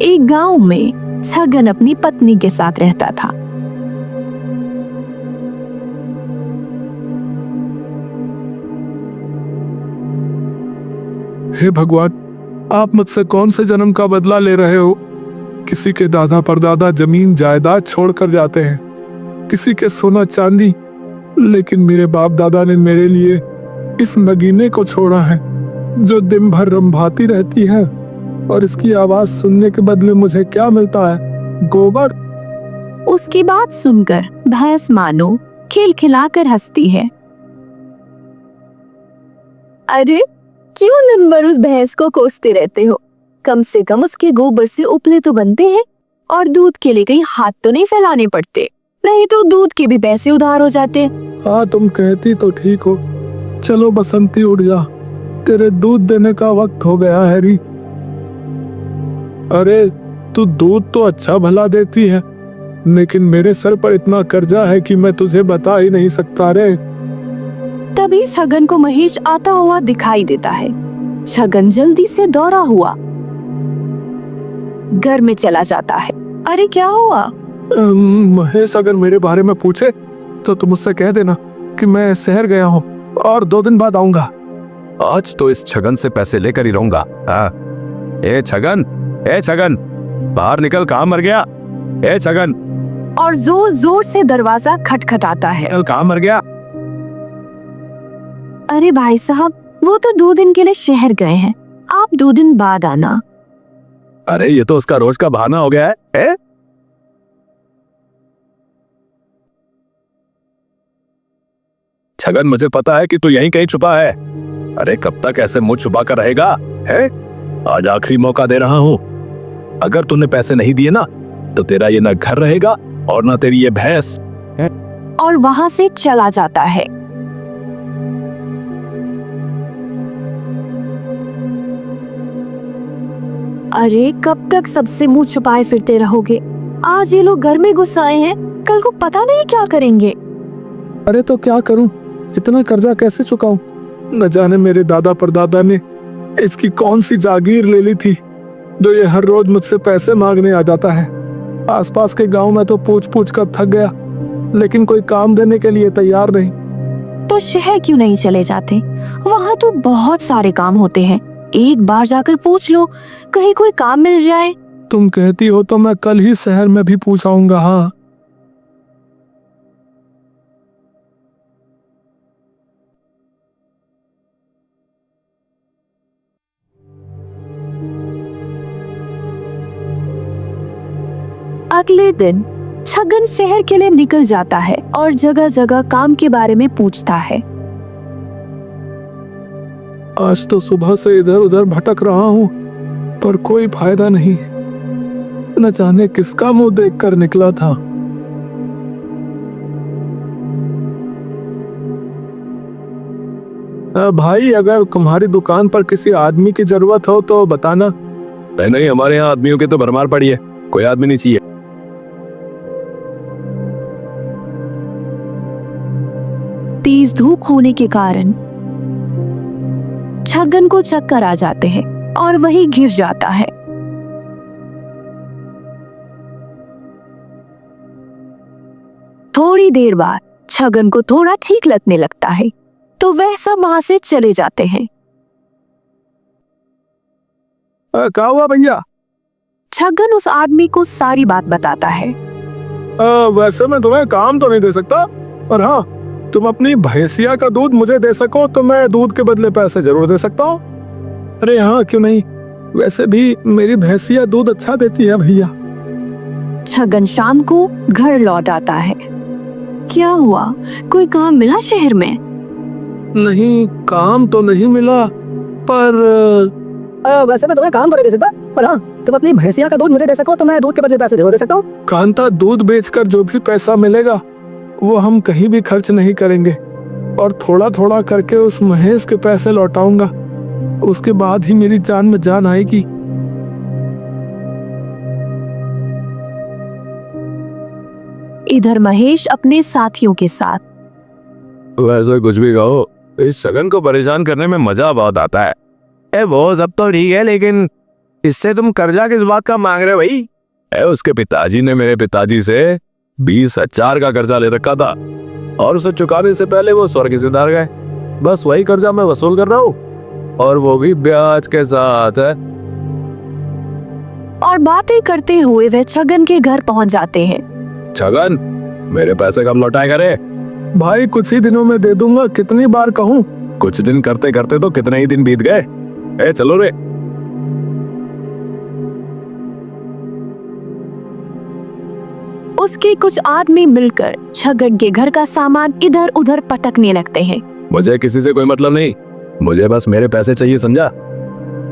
एक गांव में छगन अपनी पत्नी के साथ रहता था। हे भगवान, आप मुझसे कौन से जन्म का बदला ले रहे हो? किसी के दादा परदादा जमीन जायदाद छोड़कर जाते हैं, किसी के सोना चांदी, लेकिन मेरे बाप दादा ने मेरे लिए इस नगीने को छोड़ा है जो दिन भर रंभाती रहती है, और इसकी आवाज सुनने के बदले मुझे क्या मिलता है? गोबर। उसकी बात सुनकर भैंस मानो खिलखिलाकर हंसती है। अरे क्यों दिन भर उस भैंस को कोसते रहते हो? कम से कम उसके गोबर से उपले तो बनते हैं, और दूध के लिए कहीं हाथ तो नहीं फैलाने पड़ते, नहीं तो दूध के भी पैसे उधार हो जाते। हाँ, तुम कहती तो ठीक हो। चलो बसंती, उठ जा, तेरे दूध देने का वक्त हो गया है री। अरे तू दूध तो अच्छा भला देती है, लेकिन मेरे सर पर इतना कर्जा है कि मैं तुझे बता ही नहीं सकता रे। तभी छगन को महेश आता हुआ दिखाई देता है। छगन जल्दी से दौड़ा हुआ घर में चला जाता है। अरे क्या हुआ? महेश अगर मेरे बारे में पूछे तो तुम मुझसे कह देना कि मैं शहर गया हूँ और 2 दिन बाद आऊंगा। आज तो इस छगन से पैसे लेकर ही रहूंगा। हाँ, ए छगन, ए छगन, बाहर निकल, कहाँ मर गया? ए छगन। और जोर जोर से दरवाजा खटखटाता है। कहाँ मर गया? अरे भाई साहब, वो तो 2 दिन के लिए शहर गए हैं, आप 2 दिन बाद आना। अरे ये तो उसका रोज का बहाना हो गया है? छगन, मुझे पता है कि तू यहीं कहीं छुपा है। अरे कब तक ऐसे मुंह छुपा कर रहेगा? है? आज आखिरी मौका दे रहा हूं। अगर तूने पैसे नहीं दिए ना, तो तेरा ये ना घर रहेगा और ना तेरी ये भैंस। और वहां से चला जाता है। अरे कब तक सबसे मुंह छुपाए फिरते रहोगे? आज ये लोग घर में घुस आए हैं, कल को पता नहीं क्या करेंगे। अरे तो क्या करूं? इतना कर्जा कैसे चुकाऊं? न जाने मेरे दादा परदादा ने इसकी कौन सी जागीर ले ली थी जो ये हर रोज मुझसे पैसे मांगने आ जाता है। आसपास के गांव में तो पूछ पूछ कर थक गया, लेकिन कोई काम देने के लिए तैयार नहीं। तो शहर क्यों नहीं चले जाते? वहाँ तो बहुत सारे काम होते हैं, एक बार जाकर पूछ लो, कहीं कोई काम मिल जाए। तुम कहती हो तो मैं कल ही शहर में भी पूछ आऊंगा। हाँ, अगले दिन छगन शहर के लिए निकल जाता है और जगह जगह काम के बारे में पूछता है। आज तो सुबह से इधर उधर भटक रहा हूँ, पर कोई फायदा नहीं। न जाने किसका मुंह देखकर निकला था। भाई, अगर तुम्हारी दुकान पर किसी आदमी की जरूरत हो तो बताना। नहीं, हमारे यहाँ आदमियों की तो भरमार पड़ी है, कोई आदमी नहीं चाहिए। तेज धूप होने के कारण छगन को चक्कर आ जाते हैं और वही गिर जाता है। थोड़ी देर बाद छगन को थोड़ा ठीक लगने लगता है, तो वह सब वहां से चले जाते हैं। क्या हुआ भैया? छगन उस आदमी को सारी बात बताता है। वैसे मैं तुम्हें काम तो नहीं दे सकता, पर हाँ, तुम अपनी भैंसिया का दूध मुझे दे सको तो मैं दूध के बदले पैसे जरूर दे सकता हूँ। अरे हाँ, क्यों नहीं, वैसे भी मेरी भैंसिया दूध अच्छा देती है भैया। छगन शाम को घर लौट आता है। क्या हुआ, कोई काम मिला शहर में? नहीं, काम तो नहीं मिला, पर वैसे मैं तुम्हें काम तो नहीं दे सकता, पर हाँ, तुम अपनी भैंसिया का दूध मुझे दे सको तो मैं दूध के बदले पैसे जरूर दे सकता हूँ। कांता, दूध बेचकर जो भी पैसा मिलेगा वो हम कहीं भी खर्च नहीं करेंगे, और थोड़ा थोड़ा करके उस महेश के पैसे लौटाऊंगा। उसके बाद ही मेरी जान में जान आएगी। इधर महेश अपने साथियों के साथ। वैसे कुछ भी कहो, इस शगन को परेशान करने में मजा बहुत आता है। वो सब तो ठीक है, लेकिन इससे तुम कर्जा किस बात का मांग रहे हो भाई? उसके पिताजी ने मेरे पिताजी से 20,000 का कर्जा ले रखा था और उसे चुकाने से पहले वो स्वर्ग से सिधार गए। बस वही कर्जा मैं वसूल कर रहा हूँ, और वो भी ब्याज के साथ है। और बातें करते हुए वे छगन के घर पहुंच जाते हैं। छगन, मेरे पैसे कब लौटाएगा रे? भाई कुछ ही दिनों में दे दूंगा, कितनी बार कहूँ। कुछ दिन करते करते तो कितने ही दिन बीत गए। चलो रे। उसके कुछ आदमी मिलकर छगन के घर का सामान इधर उधर पटकने लगते हैं। मुझे किसी से कोई मतलब नहीं, मुझे बस मेरे पैसे चाहिए, समझा?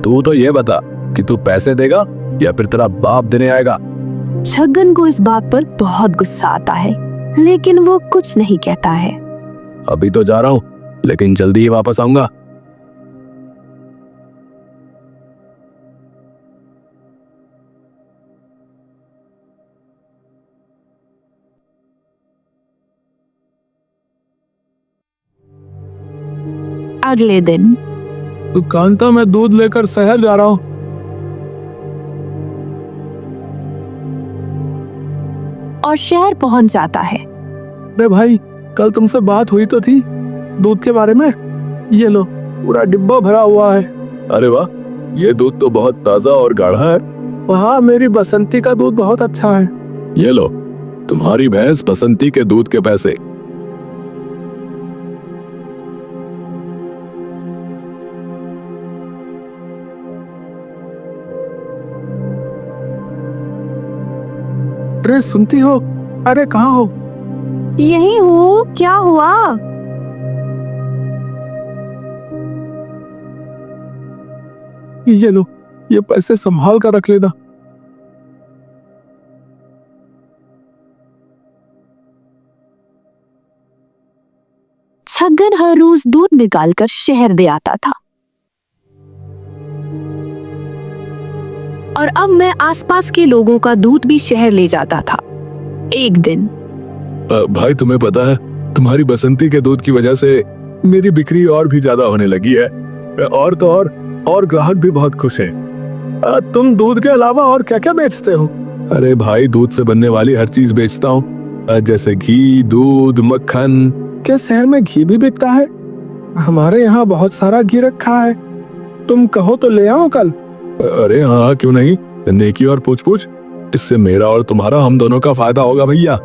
तू तो ये बता कि तू पैसे देगा या फिर तेरा बाप देने आएगा? छगन को इस बात पर बहुत गुस्सा आता है, लेकिन वो कुछ नहीं कहता है। अभी तो जा रहा हूँ, लेकिन जल्दी ही वापस आऊंगा। अगले दिन तो कांता, मैं दूध लेकर शहर जा रहा हूँ। और शहर पहुंच जाता है। अरे भाई, कल तुमसे बात हुई तो थी दूध के बारे में। ये लो, पूरा डिब्बा भरा हुआ है। अरे वाह, ये दूध तो बहुत ताजा और गाढ़ा है। वहाँ मेरी बसंती का दूध बहुत अच्छा है। ये लो, तुम्हारी भैंस बसंती के दूध के पैसे। अरे सुनती हो? अरे कहाँ हो? यही हूँ, क्या हुआ? ये लो, ये पैसे संभाल कर रख लेना। छगन हर रोज दूध निकालकर शहर दे आता था, और अब मैं आसपास के लोगों का दूध भी शहर ले जाता था। एक दिन भाई, तुम्हें पता है, तुम्हारी बसंती के दूध की वजह से मेरी बिक्री और भी ज्यादा होने लगी है। और तो और ग्राहक भी बहुत खुश हैं। तुम दूध के अलावा और क्या क्या बेचते हो? अरे भाई, दूध से बनने वाली हर चीज बेचता हूँ, जैसे घी, दूध, मक्खन। क्या शहर में घी भी बिकता है? हमारे यहाँ बहुत सारा घी रखा है, तुम कहो तो ले आओ कल। अरे हाँ, क्यों नहीं, नेकी और पूछ पूछ, इससे मेरा और तुम्हारा, हम दोनों का फायदा होगा भैया।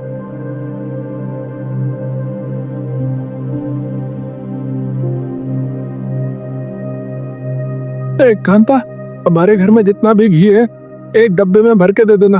कांता, हमारे घर में जितना भी घी है एक डब्बे में भर के दे देना।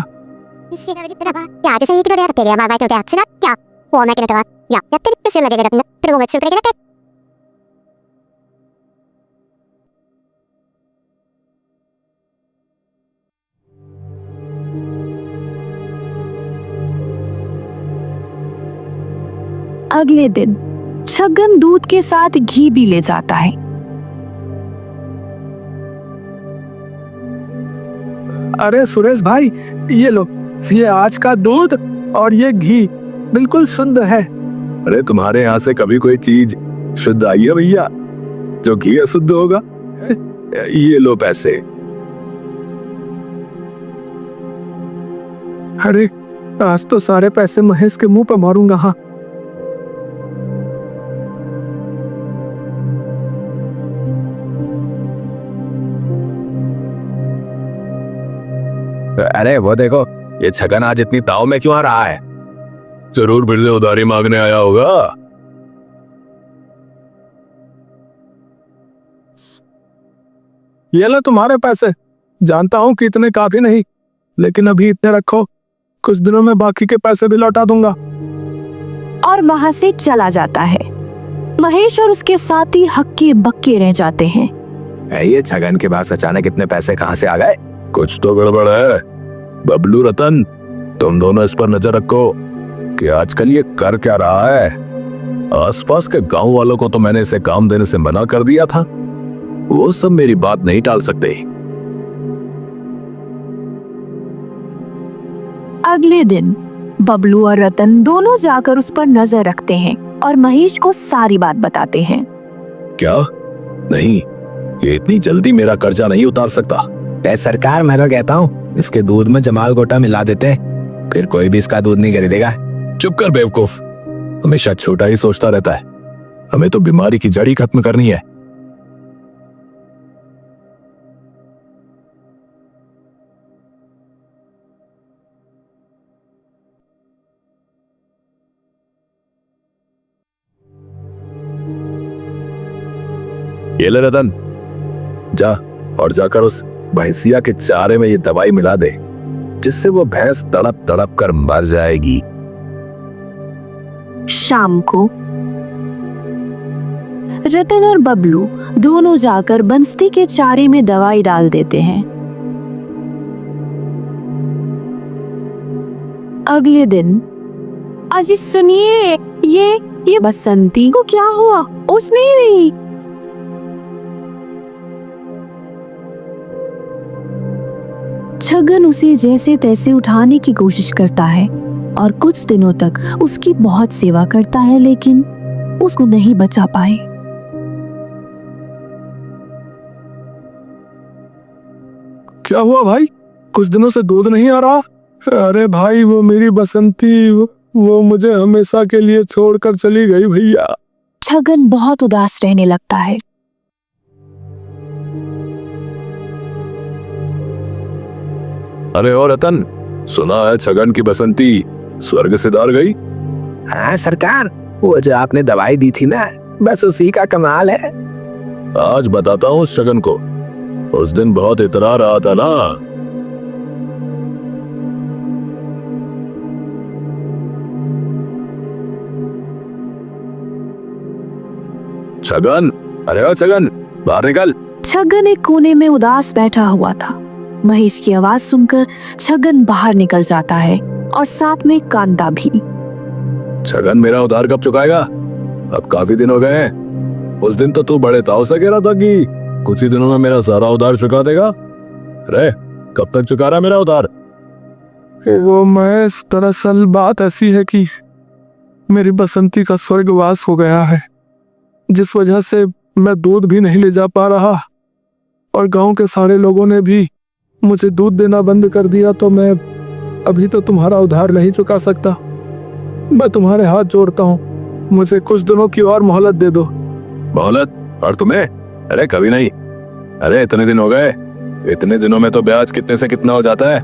अगले दिन छगन दूध के साथ घी भी ले जाता है। अरे सुरेश भाई, ये लो, ये आज का दूध और ये घी बिल्कुल शुद्ध है। अरे तुम्हारे यहाँ से कभी कोई चीज शुद्ध आई है भैया जो घी अशुद्ध होगा? ये लो पैसे। अरे आज तो सारे पैसे महेश के मुंह पर मारूंगा। हाँ, अरे वो देखो, ये छगन आज इतनी ताव में क्यों आ रहा है? जरूर फिर से उधारी मांगने आया होगा। ये लो तुम्हारे पैसे। जानता हूँ कि इतने काफी नहीं, लेकिन अभी इतने रखो, कुछ दिनों में बाकी के पैसे भी लौटा दूंगा। और वहां से चला जाता है। महेश और उसके साथी हक्के बक्के रह जाते हैं। ये छगन के पास अचानक इतने पैसे कहाँ से आ गए? कुछ तो गड़बड़ है। बबलू, रतन, तुम दोनों इस पर नजर रखो कि आजकल ये कर क्या रहा है। आसपास के गांव वालों को तो मैंने इसे काम देने से मना कर दिया था, वो सब मेरी बात नहीं टाल सकते। अगले दिन बबलू और रतन दोनों जाकर उस पर नजर रखते हैं और महेश को सारी बात बताते हैं। क्या? नहीं, ये इतनी जल्दी मेरा कर्जा नहीं उतार सकता। सरकार, मैं तो कहता हूँ इसके दूध में जमाल गोटा मिला देते हैं, फिर कोई भी इसका दूध नहीं खरीदेगा। चुप कर बेवकूफ, हमेशा छोटा ही सोचता रहता है। हमें तो बीमारी की जड़ ही खत्म करनी है। ये ले रतन, जा और जाकर उस भैंसिया के चारे में ये दवाई मिला दे, जिससे वो भैंस तड़प तड़प कर मर जाएगी। शाम को रतन और बबलू दोनों जाकर बंसती के चारे में दवाई डाल देते हैं। अगले दिन, अजी सुनिए, ये बसंती को क्या हुआ? उसने ही नहीं। छगन उसे जैसे तैसे उठाने की कोशिश करता है और कुछ दिनों तक उसकी बहुत सेवा करता है, लेकिन उसको नहीं बचा पाए। क्या हुआ भाई? कुछ दिनों से दूध नहीं आ रहा? अरे भाई, वो मेरी बसंती, वो मुझे हमेशा के लिए छोड़कर चली गई भैया। छगन बहुत उदास रहने लगता है। अरे और रतन, सुना है छगन की बसंती स्वर्ग से दार गई? हाँ सरकार, वो जो आपने दवाई दी थी ना, बस उसी का कमाल है। आज बताता हूँ उस छगन को। उस दिन बहुत इतरा रहा था ना। छगन, अरे ओ छगन, बाहर निकल। छगन एक कोने में उदास बैठा हुआ था। महेश की आवाज सुनकर छगन बाहर निकल जाता है और साथ में कांता भी। छगन, मेरा उधार कब चुकाएगा? अब काफी दिन हो गए हैं। उस दिन तो तू बड़े ताव से कह रहा था कि कुछ ही दिनों में मेरा सारा उधार चुका देगा। अरे कब तक चुका रहा मेरा उधार? वो महेश, दरअसल बात ऐसी है कि मेरी बसंती का स्वर्गवास हो गया है, जिस वजह से मैं दूध भी नहीं ले जा पा रहा और गांव के सारे लोगों ने भी मुझे दूध देना बंद कर दिया। तो मैं अभी तो तुम्हारा उधार नहीं चुका सकता। मैं तुम्हारे हाथ जोड़ता हूँ, मुझे कुछ दिनों की और मोहलत दे दो। मोहलत? और तुम्हें? अरे कभी नहीं। अरे इतने दिन हो गए, इतने दिनों में तो ब्याज कितने से कितना हो जाता है।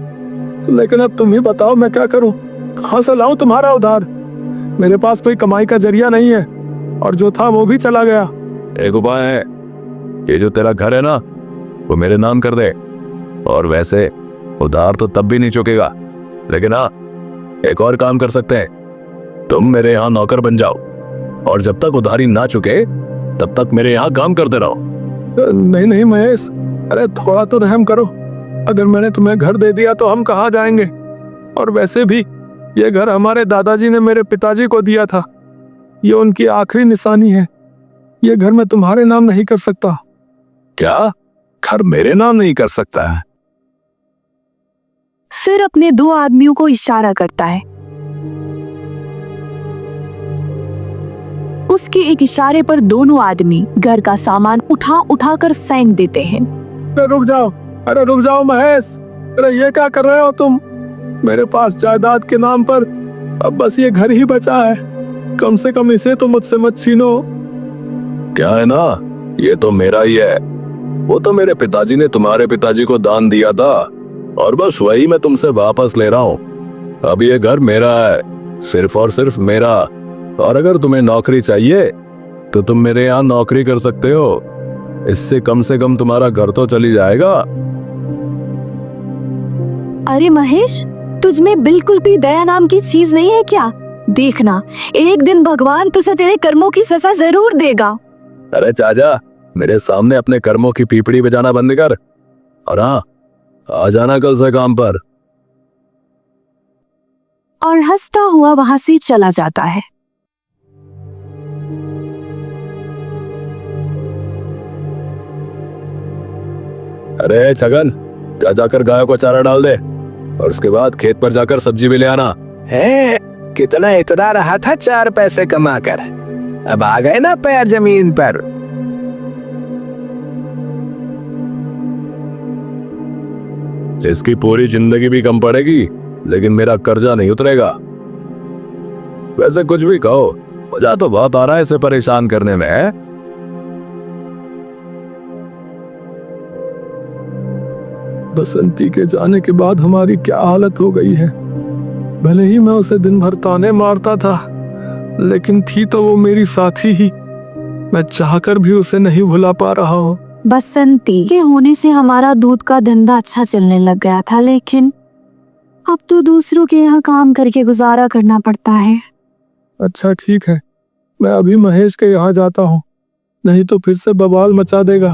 लेकिन अब तुम ही बताओ, मैं क्या करूं? कहां से लाऊं तुम्हारा उधार? मेरे पास कोई कमाई का जरिया नहीं है और जो था वो भी चला गया। एक उपाय है, ये जो तेरा घर है ना, वो मेरे नाम कर दे। और वैसे उधार तो तब भी नहीं चुकेगा, लेकिन हाँ, एक और काम कर सकते हैं। तुम मेरे यहाँ नौकर बन जाओ और जब तक उधारी ना चुके तब तक मेरे यहाँ काम करते रहो। नहीं नहीं महेश, अरे थोड़ा तो रहम करो। अगर मैंने तुम्हें घर दे दिया तो हम कहाँ जाएंगे? और वैसे भी ये घर हमारे दादाजी ने मेरे पिताजी को दिया था। ये उनकी आखिरी निशानी है। ये घर मैं तुम्हारे नाम नहीं कर सकता। क्या? घर मेरे नाम नहीं कर सकता है? फिर अपने दो आदमियों को इशारा करता है। उसके एक इशारे पर दोनों आदमी घर का सामान उठा उठा कर फेंक देते हैं। अरे रुक जाओ, अरे रुक जाओ महेश, अरे ये क्या कर रहे हो तुम? मेरे पास जायदाद के नाम पर अब बस ये घर ही बचा है। कम से कम इसे तो मुझसे मत छीनो। क्या है ना, ये तो मेरा ही है। वो तो मेरे पिताजी ने तुम्हारे पिताजी को दान दिया था और बस वही मैं तुमसे वापस ले रहा हूँ। अब ये घर मेरा है, सिर्फ और सिर्फ मेरा। और अगर तुम्हें नौकरी चाहिए तो तुम मेरे यहाँ नौकरी कर सकते हो। इससे कम से कम तुम्हारा घर तो चली जाएगा। अरे महेश, तुझ में बिल्कुल भी दया नाम की चीज नहीं है क्या? देखना, एक दिन भगवान तुझे तेरे कर्मों की सजा जरूर देगा। अरे चाचा, मेरे सामने अपने कर्मों की पीपड़ी बजाना बंद कर और हाँ, आ जाना कल से काम पर। और हंसता हुआ वहां से चला जाता है। अरे छगन, जा जाकर गायों को चारा डाल दे और उसके बाद खेत पर जाकर सब्जी भी ले आना। है कितना इतना रहा था 4 पैसे कमा कर, अब आ गए ना पैर जमीन पर। इसकी पूरी जिंदगी भी कम पड़ेगी लेकिन मेरा कर्जा नहीं उतरेगा। वैसे कुछ भी कहो, मजा तो बहुत आ रहा है इसे परेशान करने में। बसंती के जाने के बाद हमारी क्या हालत हो गई है। भले ही मैं उसे दिन भर ताने मारता था, लेकिन थी तो वो मेरी साथी ही। मैं चाहकर भी उसे नहीं भुला पा रहा हूँ। बसंती के होने से हमारा दूध का धंधा अच्छा चलने लग गया था, लेकिन अब तो दूसरों के यहाँ काम करके गुजारा करना पड़ता है। अच्छा ठीक है, मैं अभी महेश के यहाँ जाता हूँ, नहीं तो फिर से बवाल मचा देगा।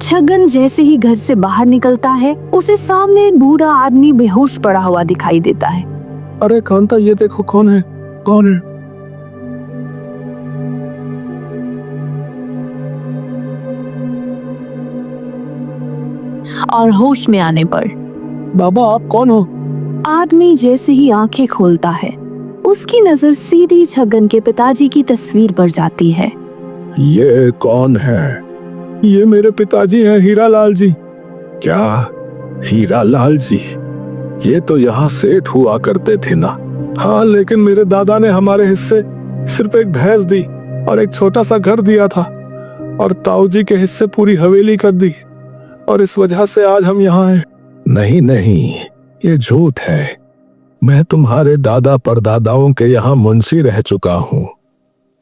छगन जैसे ही घर से बाहर निकलता है, उसे सामने एक बूढ़ा आदमी बेहोश पड़ा हुआ दिखाई देता है। अरे कांता, ये देखो कौन है, कौन है? और होश में आने पर बाबा आप कौन हो? आदमी जैसे ही आंखें खोलता है, उसकी नजर सीधी छगन के पिताजी की तस्वीर पर जाती है। ये कौन है? ये मेरे पिताजी हैं, हीरालाल जी। क्या हीरालाल जी? ये तो यहाँ सेठ हुआ करते थे ना। हाँ, लेकिन मेरे दादा ने हमारे हिस्से सिर्फ एक भैंस दी और एक छोटा सा घर दिया था, और ताऊ जी के हिस्से पूरी हवेली कर दी, और इस वजह से आज हम यहाँ हैं। नहीं नहीं, ये झूठ है। मैं तुम्हारे दादा परदादाओं के यहाँ मुंशी रह चुका हूँ,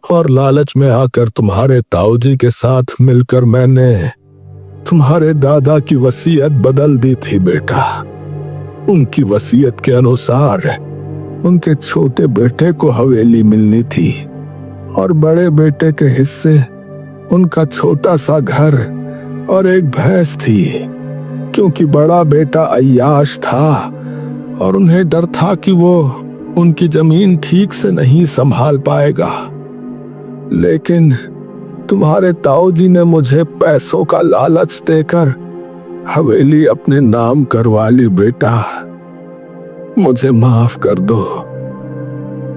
और लालच में आकर तुम्हारे ताऊ जी के साथ मिलकर मैंने तुम्हारे दादा की वसीयत बदल दी थी बेटा। उनकी वसीयत के अनुसार उनके छोटे बेटे को हवेली मिलनी थी, और बड़े बेटे के हिस्से उनका छोटा सा घर और एक भैंस थी, क्योंकि बड़ा बेटा अय्याश था और उन्हें डर था कि वो उनकी जमीन ठीक से नहीं संभाल पाएगा। लेकिन तुम्हारे ताऊ जी ने मुझे पैसों का लालच देकर हवेली अपने नाम करवा ली बेटा। मुझे माफ कर दो।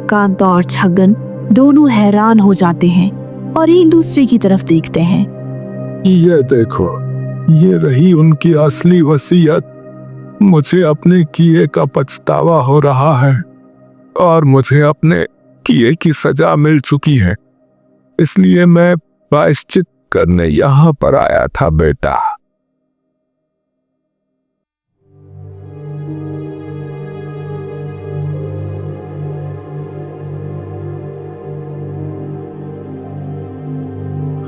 कांता और छगन दोनों हैरान हो जाते हैं और एक दूसरे की तरफ देखते हैं। ये देखो, ये रही उनकी असली वसीयत। मुझे अपने किए का पछतावा हो रहा है, और मुझे अपने किए की सजा मिल चुकी है, इसलिए मैं प्रायश्चित करने यहाँ पर आया था बेटा।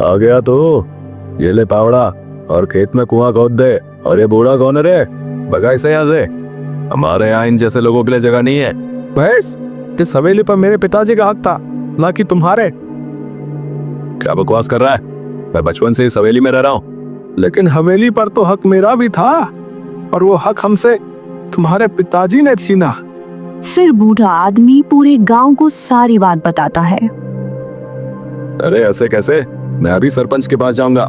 आ गया तो ये ले पावड़ा, और खेत में कुआं खोद दे। और ये बूढ़ा कौन है रे? भगा इसे यहाँ से। हमारे यहाँ इन जैसे लोगों के लिए जगह नहीं है। बस इस हवेली पर मेरे पिताजी का हक था, ना कि तुम्हारे। क्या बकवास कर रहा है? मैं बचपन से इस हवेली में रह रहा हूँ। लेकिन हवेली पर तो हक मेरा भी था, और वो हक हमसे तुम्हारे पिताजी ने छीना। फिर बूढ़ा आदमी पूरे गांव को सारी बात बताता है। अरे ऐसे कैसे? मैं अभी सरपंच के पास जाऊंगा।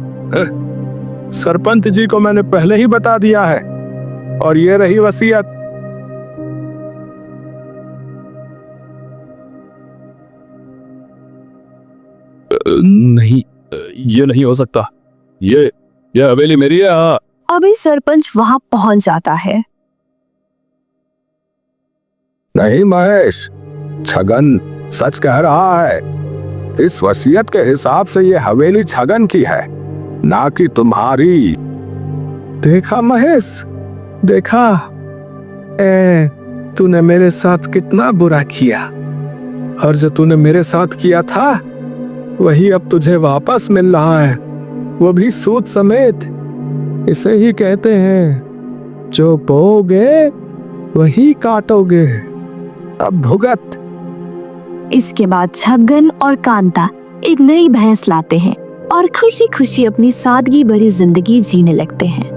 सरपंच जी को मैंने पहले ही बता दिया है, और ये रही वसीयत। नहीं, ये नहीं हो सकता। ये हवेली मेरी है। हाँ। अभी सरपंच वहां पहुंच जाता है। नहीं महेश, छगन सच कह रहा है। इस वसीयत के हिसाब से ये हवेली छगन की है, ना कि तुम्हारी। देखा महेश, देखा, तूने मेरे साथ कितना बुरा किया, और जो तूने मेरे साथ किया था वही अब तुझे वापस मिल रहा है, वो भी सूद समेत। इसे ही कहते हैं, जो बोओगे वही काटोगे। अब भुगत। इसके बाद छगन और कांता एक नई भैंस लाते हैं और खुशी खुशी अपनी सादगी भरी जिंदगी जीने लगते हैं।